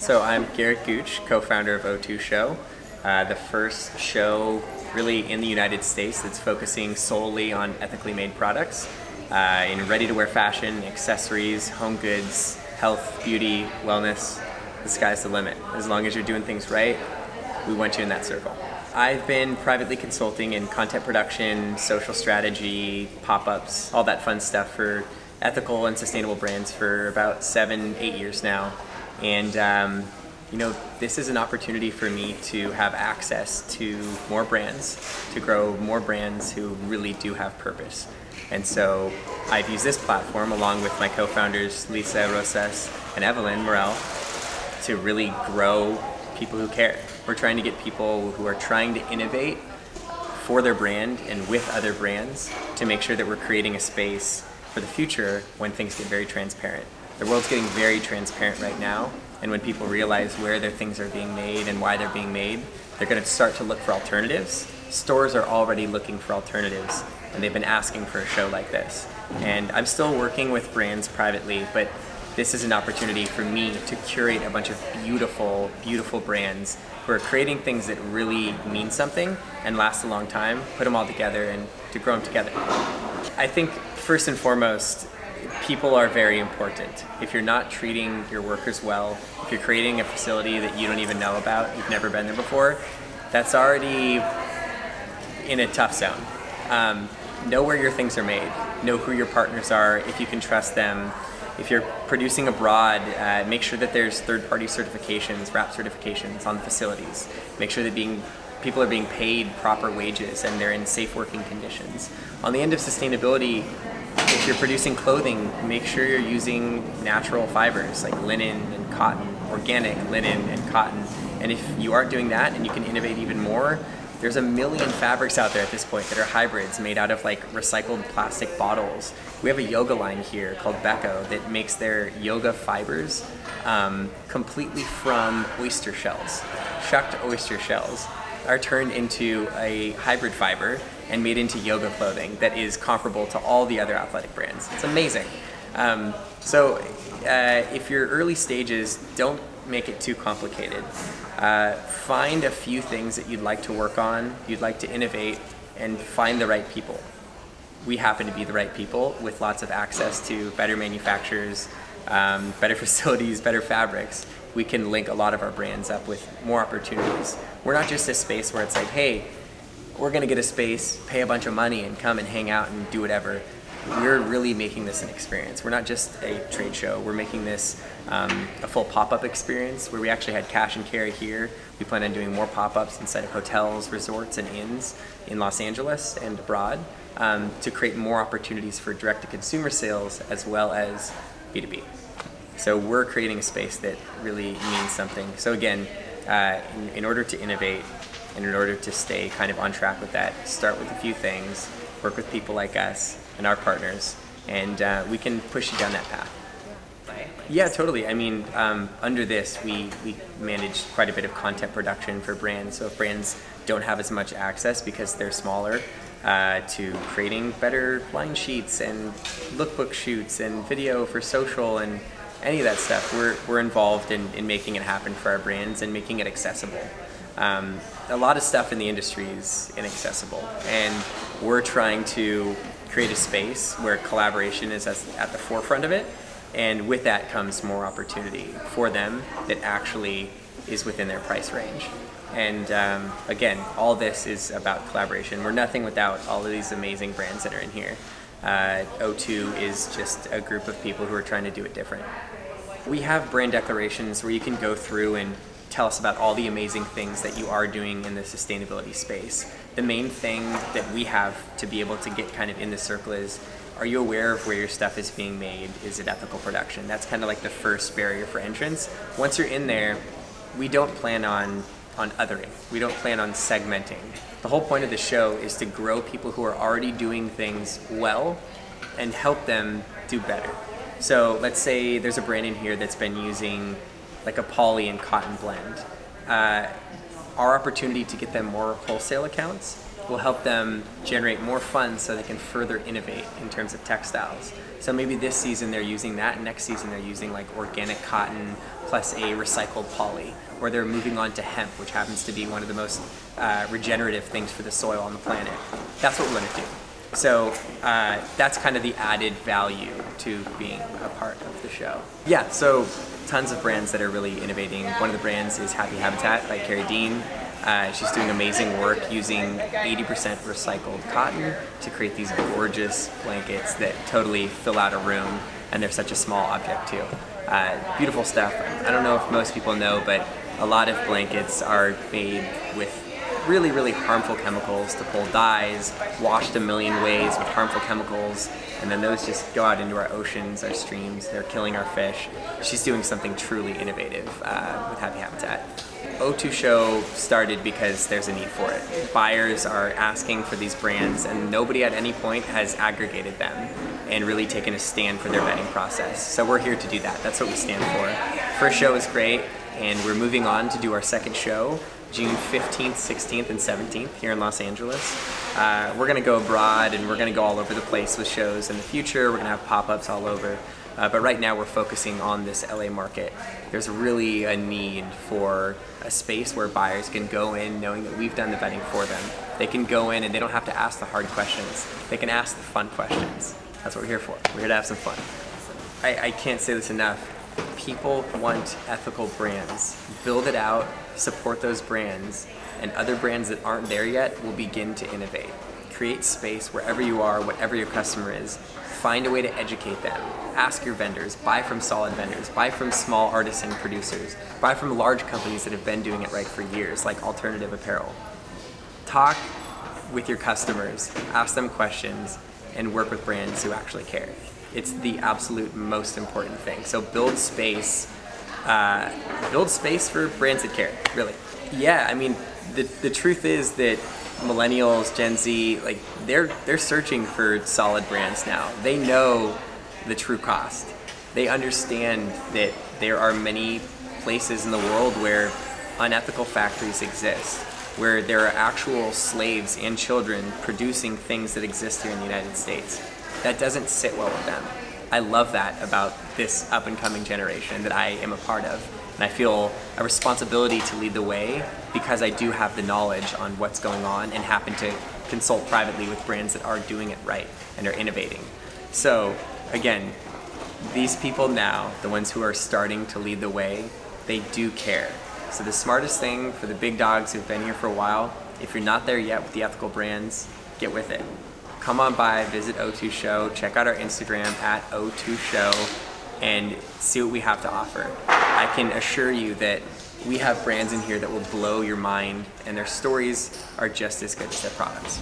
So I'm Garret Gooch, co-founder of O2 Show, the first show really in the United States that's focusing solely on ethically made products in ready-to-wear fashion, accessories, home goods, health, beauty, wellness. The sky's the limit. As long as you're doing things right, we want you in that circle. I've been privately consulting in content production, social strategy, pop-ups, all that fun stuff for ethical and sustainable brands for about 7-8 years now. And this is an opportunity for me to have access to more brands, to grow more brands who really do have purpose. And so I've used this platform along with my co-founders Lisa Rosas and Evelyn Morel to really grow people who care. We're trying to get people who are trying to innovate for their brand and with other brands to make sure that we're creating a space for the future when things get very transparent. The world's getting very transparent right now, and when people realize where their things are being made and why they're being made, they're going to start to look for alternatives. Stores are already looking for alternatives, and they've been asking for a show like this. And I'm still working with brands privately, but this is an opportunity for me to curate a bunch of beautiful, beautiful brands who are creating things that really mean something and last a long time, put them all together and to grow them together. I think first and foremost, people are very important. If you're not treating your workers well, if you're creating a facility that you don't even know about, you've never been there before, that's already in a tough zone. Know where your things are made, know who your partners are, if you can trust them. If you're producing abroad, make sure that there's third-party certifications, RAP certifications on the facilities. Make sure that people are being paid proper wages and they're in safe working conditions. On the end of sustainability, if you're producing clothing, make sure you're using natural fibers like linen and cotton, organic linen and cotton. And if you aren't doing that and you can innovate even more, there's a million fabrics out there at this point that are hybrids made out of like recycled plastic bottles. We have a yoga line here called Becco that makes their yoga fibers completely from oyster shells. Shucked oyster shells are turned into a hybrid fiber and made into yoga clothing that is comparable to all the other athletic brands. It's amazing. If you're early stages, don't make it too complicated. Find a few things that you'd like to work on, you'd like to innovate, and find the right people. We happen to be the right people with lots of access to better manufacturers, better facilities, better fabrics. We can link a lot of our brands up with more opportunities. We're not just a space where it's like, hey, we're gonna get a space, pay a bunch of money, and come and hang out and do whatever. We're really making this an experience. We're not just a trade show. We're making this a full pop-up experience where we actually had cash and carry here. We plan on doing more pop-ups inside of hotels, resorts, and inns in Los Angeles and abroad to create more opportunities for direct-to-consumer sales as well as B2B. So we're creating a space that really means something. So again, in order to innovate and in order to stay kind of on track with that, start with a few things, work with people like us and our partners, and we can push you down that path. Yeah, totally. I mean, under this, we manage quite a bit of content production for brands. So if brands don't have as much access because they're smaller to creating better line sheets and lookbook shoots and video for social and any of that stuff, we're involved in making it happen for our brands and making it accessible. A lot of stuff in the industry is inaccessible, and we're trying to create a space where collaboration is at the forefront of it, and with that comes more opportunity for them that actually is within their price range. And again, all this is about collaboration. We're nothing without all of these amazing brands that are in here. O2 is just a group of people who are trying to do it different. We have brand declarations where you can go through and tell us about all the amazing things that you are doing in the sustainability space. The main thing that we have to be able to get kind of in the circle is, are you aware of where your stuff is being made? Is it ethical production? That's kind of like the first barrier for entrance. Once you're in there, we don't plan on othering. We don't plan on segmenting. The whole point of the show is to grow people who are already doing things well and help them do better. So let's say there's a brand in here that's been using like a poly and cotton blend. Our opportunity to get them more wholesale accounts will help them generate more funds so they can further innovate in terms of textiles. So maybe this season they're using that, and next season they're using like organic cotton plus a recycled poly, or they're moving on to hemp, which happens to be one of the most regenerative things for the soil on the planet. That's what we want to do. So that's kind of the added value to being a part of the show. Yeah, so tons of brands that are really innovating. One of the brands is Happy Habitat by Carrie Dean. She's doing amazing work using 80% recycled cotton to create these gorgeous blankets that totally fill out a room, and they're such a small object too. Beautiful stuff. I don't know if most people know, but a lot of blankets are made with really, really harmful chemicals to pull dyes, washed a million ways with harmful chemicals, and then those just go out into our oceans, our streams, they're killing our fish. She's doing something truly innovative with Happy Habitat. O2 Show started because there's a need for it. Buyers are asking for these brands, and nobody at any point has aggregated them and really taken a stand for their vetting process. So we're here to do that. That's what we stand for. First show is great, and we're moving on to do our second show, June 15th, 16th, and 17th here in Los Angeles. We're going to go abroad, and we're going to go all over the place with shows in the future. We're going to have pop-ups all over. But right now we're focusing on this LA market. There's really a need for a space where buyers can go in knowing that we've done the vetting for them. They can go in and they don't have to ask the hard questions. They can ask the fun questions. That's what we're here for. We're here to have some fun. I can't say this enough. People want ethical brands. Build it out, support those brands, and other brands that aren't there yet will begin to innovate. Create space wherever you are, whatever your customer is. Find a way to educate them. Ask your vendors, buy from solid vendors, buy from small artisan producers, buy from large companies that have been doing it right for years, like Alternative Apparel. Talk with your customers, ask them questions, and work with brands who actually care. It's the absolute most important thing. So build space for brands that care, really. Yeah, I mean, the truth is that millennials, Gen Z, like they're searching for solid brands now. They know the true cost. They understand that there are many places in the world where unethical factories exist, where there are actual slaves and children producing things that exist here in the United States. That doesn't sit well with them. I love that about this up and coming generation that I am a part of. And I feel a responsibility to lead the way because I do have the knowledge on what's going on and happen to consult privately with brands that are doing it right and are innovating. So again, these people now, the ones who are starting to lead the way, they do care. So the smartest thing for the big dogs who've been here for a while, if you're not there yet with the ethical brands, get with it. Come on by, visit O2 Show, check out our Instagram at O2 Show, and see what we have to offer. I can assure you that we have brands in here that will blow your mind, and their stories are just as good as their products.